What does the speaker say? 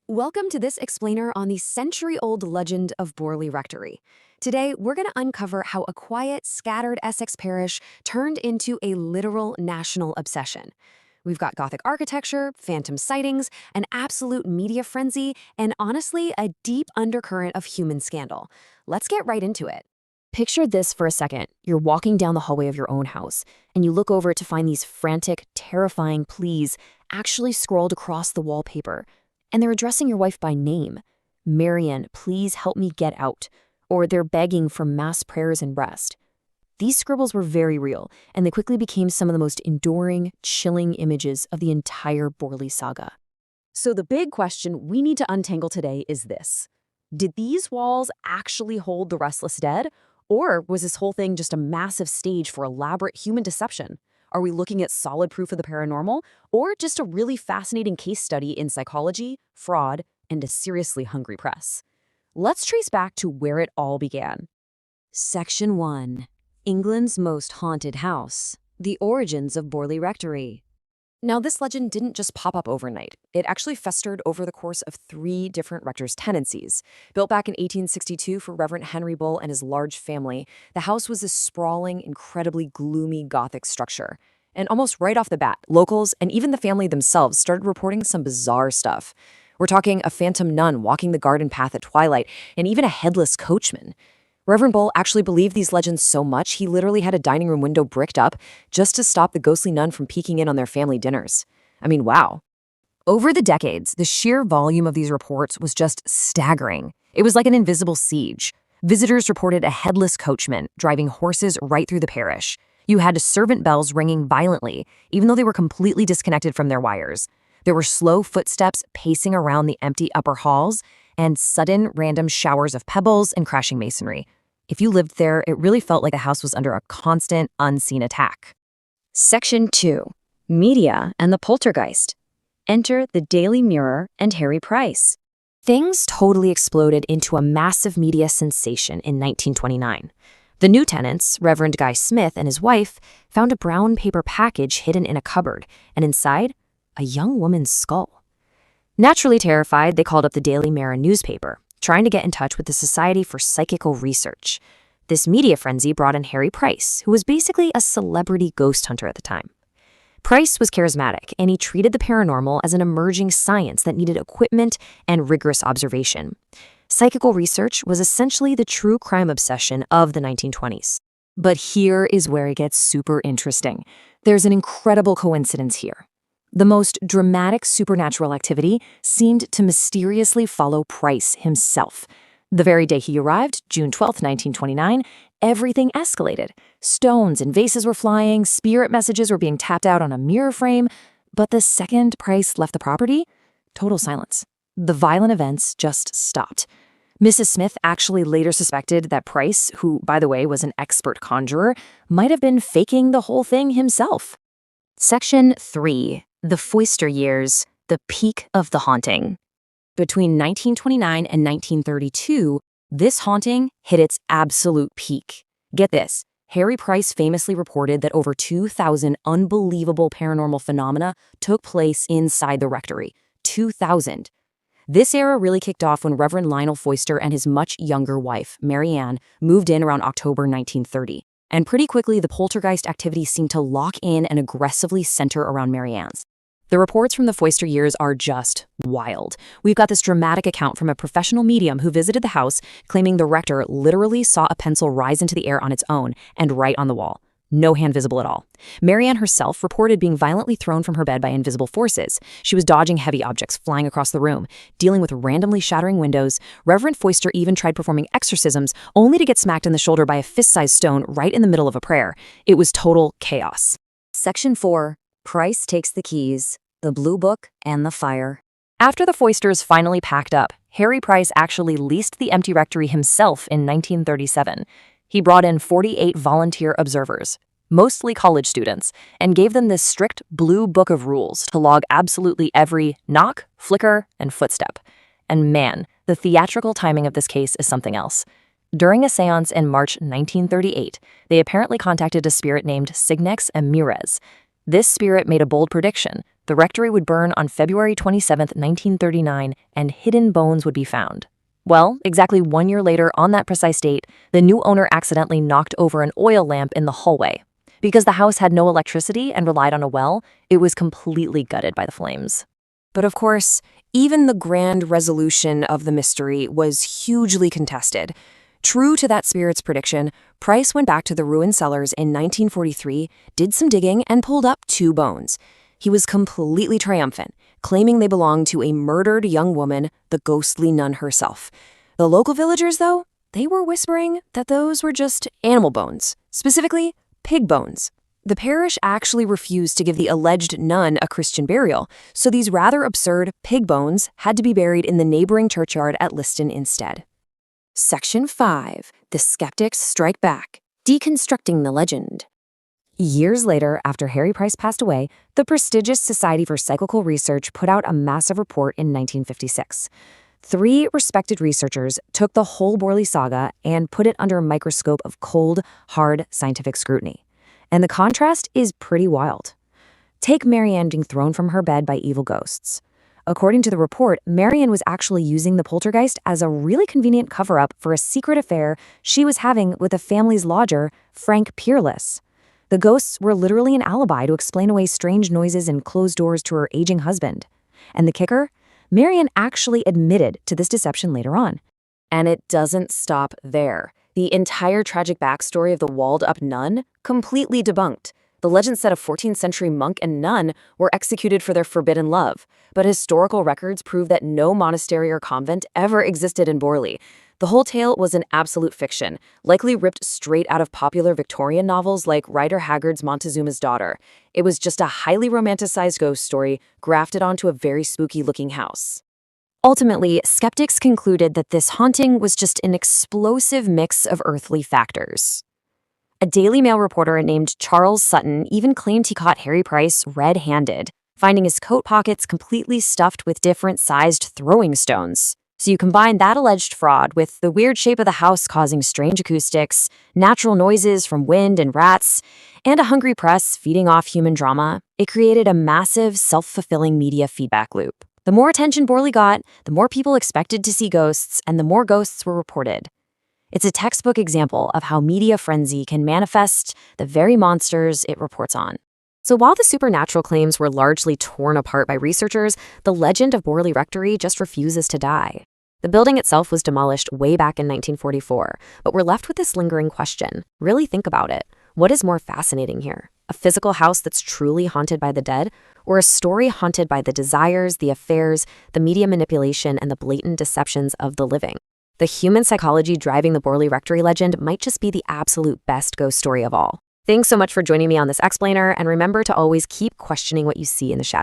Welcome to this explainer on the century-old legend of Borley Rectory. Today, we're going to uncover how a quiet, scattered Essex parish turned into a literal national obsession. We've got Gothic architecture, phantom sightings, an absolute media frenzy, and honestly, a deep undercurrent of human scandal. Let's get right into it. Picture this for a second. You're walking down the hallway of your own house, and you look over to find these frantic, terrifying pleas actually scrawled across the wallpaper. And they're addressing your wife by name. Marianne, please help me get out. Or they're begging for mass prayers and rest. These scribbles were very real, and they quickly became some of the most enduring, chilling images of the entire Borley saga. So the big question we need to untangle today is this. Did these walls actually hold the restless dead? Or was this whole thing just a massive stage for elaborate human deception? Are we looking at solid proof of the paranormal, or just a really fascinating case study in psychology, fraud, and a seriously hungry press? Let's trace back to where it all began. Section 1. England's most haunted house. The origins of Borley Rectory. Now, this legend didn't just pop up overnight. It actually festered over the course of 3 different rector's tenancies. Built back in 1862 for Reverend Henry Bull and his large family, the house was this sprawling, incredibly gloomy Gothic structure. And almost right off the bat, locals and even the family themselves started reporting some bizarre stuff. We're talking a phantom nun walking the garden path at twilight, and even a headless coachman. Reverend Bull actually believed these legends so much he literally had a dining room window bricked up just to stop the ghostly nun from peeking in on their family dinners. I mean, wow. Over the decades, the sheer volume of these reports was just staggering. It was like an invisible siege. Visitors reported a headless coachman driving horses right through the parish. You had servant bells ringing violently, even though they were completely disconnected from their wires. There were slow footsteps pacing around the empty upper halls, and sudden random showers of pebbles and crashing masonry. If you lived there, it really felt like the house was under a constant, unseen attack. Section 2. Media and the poltergeist. Enter the Daily Mirror and Harry Price. Things totally exploded into a massive media sensation in 1929. The new tenants, Reverend Guy Smith and his wife, found a brown paper package hidden in a cupboard, and inside, a young woman's skull. Naturally terrified, they called up the Daily Mirror newspaper, trying to get in touch with the Society for Psychical Research. This media frenzy brought in Harry Price, who was basically a celebrity ghost hunter at the time. Price was charismatic, and he treated the paranormal as an emerging science that needed equipment and rigorous observation. Psychical research was essentially the true crime obsession of the 1920s. But here is where it gets super interesting. There's an incredible coincidence here. The most dramatic supernatural activity seemed to mysteriously follow Price himself. The very day he arrived, June 12, 1929, everything escalated. Stones and vases were flying, spirit messages were being tapped out on a mirror frame. But the second Price left the property, total silence. The violent events just stopped. Mrs. Smith actually later suspected that Price, who, by the way, was an expert conjurer, might have been faking the whole thing himself. Section 3. The Foyster years, the peak of the haunting. Between 1929 and 1932, this haunting hit its absolute peak. Get this, Harry Price famously reported that over 2,000 unbelievable paranormal phenomena took place inside the rectory. 2,000. This era really kicked off when Reverend Lionel Foyster and his much younger wife, Marianne, moved in around October 1930. And pretty quickly, the poltergeist activity seemed to lock in and aggressively center around Marianne's. The reports from the Foyster years are just wild. We've got this dramatic account from a professional medium who visited the house, claiming the rector literally saw a pencil rise into the air on its own and right on the wall. No hand visible at all. Marianne herself reported being violently thrown from her bed by invisible forces. She was dodging heavy objects flying across the room, dealing with randomly shattering windows. Reverend Foyster even tried performing exorcisms, only to get smacked in the shoulder by a fist-sized stone right in the middle of a prayer. It was total chaos. Section 4. Price takes the keys, the blue book, and the fire. After the Foysters finally packed up, Harry Price actually leased the empty rectory himself in 1937. He brought in 48 volunteer observers, mostly college students, and gave them this strict blue book of rules to log absolutely every knock, flicker, and footstep. And man, the theatrical timing of this case is something else. During a seance in March 1938, they apparently contacted a spirit named Signex Amirez. This spirit made a bold prediction. The rectory would burn on February 27, 1939, and hidden bones would be found. Well, exactly 1 year later, on that precise date, the new owner accidentally knocked over an oil lamp in the hallway. Because the house had no electricity and relied on a well, it was completely gutted by the flames. But of course, even the grand resolution of the mystery was hugely contested. True to that spirit's prediction, Price went back to the ruined cellars in 1943, did some digging, and pulled up 2 bones. He was completely triumphant, claiming they belonged to a murdered young woman, the ghostly nun herself. The local villagers, though, they were whispering that those were just animal bones, specifically pig bones. The parish actually refused to give the alleged nun a Christian burial, so these rather absurd pig bones had to be buried in the neighboring churchyard at Liston instead. Section 5. The Skeptics Strike Back. Deconstructing the Legend. Years later, after Harry Price passed away, the prestigious Society for Psychical Research put out a massive report in 1956. 3 respected researchers took the whole Borley saga and put it under a microscope of cold, hard scientific scrutiny. And the contrast is pretty wild. Take Marianne being thrown from her bed by evil ghosts. According to the report, Marianne was actually using the poltergeist as a really convenient cover-up for a secret affair she was having with the family's lodger, Frank Peerless. The ghosts were literally an alibi to explain away strange noises and closed doors to her aging husband. And the kicker? Marianne actually admitted to this deception later on. And it doesn't stop there. The entire tragic backstory of the walled-up nun, completely debunked. The legend said a 14th century monk and nun were executed for their forbidden love, but historical records prove that no monastery or convent ever existed in Borley. The whole tale was an absolute fiction, likely ripped straight out of popular Victorian novels like Rider Haggard's Montezuma's Daughter. It was just a highly romanticized ghost story grafted onto a very spooky-looking house. Ultimately, skeptics concluded that this haunting was just an explosive mix of earthly factors. A Daily Mail reporter named Charles Sutton even claimed he caught Harry Price red-handed, finding his coat pockets completely stuffed with different-sized throwing stones. So you combine that alleged fraud with the weird shape of the house causing strange acoustics, natural noises from wind and rats, and a hungry press feeding off human drama, it created a massive, self-fulfilling media feedback loop. The more attention Borley got, the more people expected to see ghosts, and the more ghosts were reported. It's a textbook example of how media frenzy can manifest the very monsters it reports on. So while the supernatural claims were largely torn apart by researchers, the legend of Borley Rectory just refuses to die. The building itself was demolished way back in 1944, but we're left with this lingering question. Really think about it. What is more fascinating here? A physical house that's truly haunted by the dead, or a story haunted by the desires, the affairs, the media manipulation, and the blatant deceptions of the living? The human psychology driving the Borley Rectory legend might just be the absolute best ghost story of all. Thanks so much for joining me on this explainer, and remember to always keep questioning what you see in the shadows.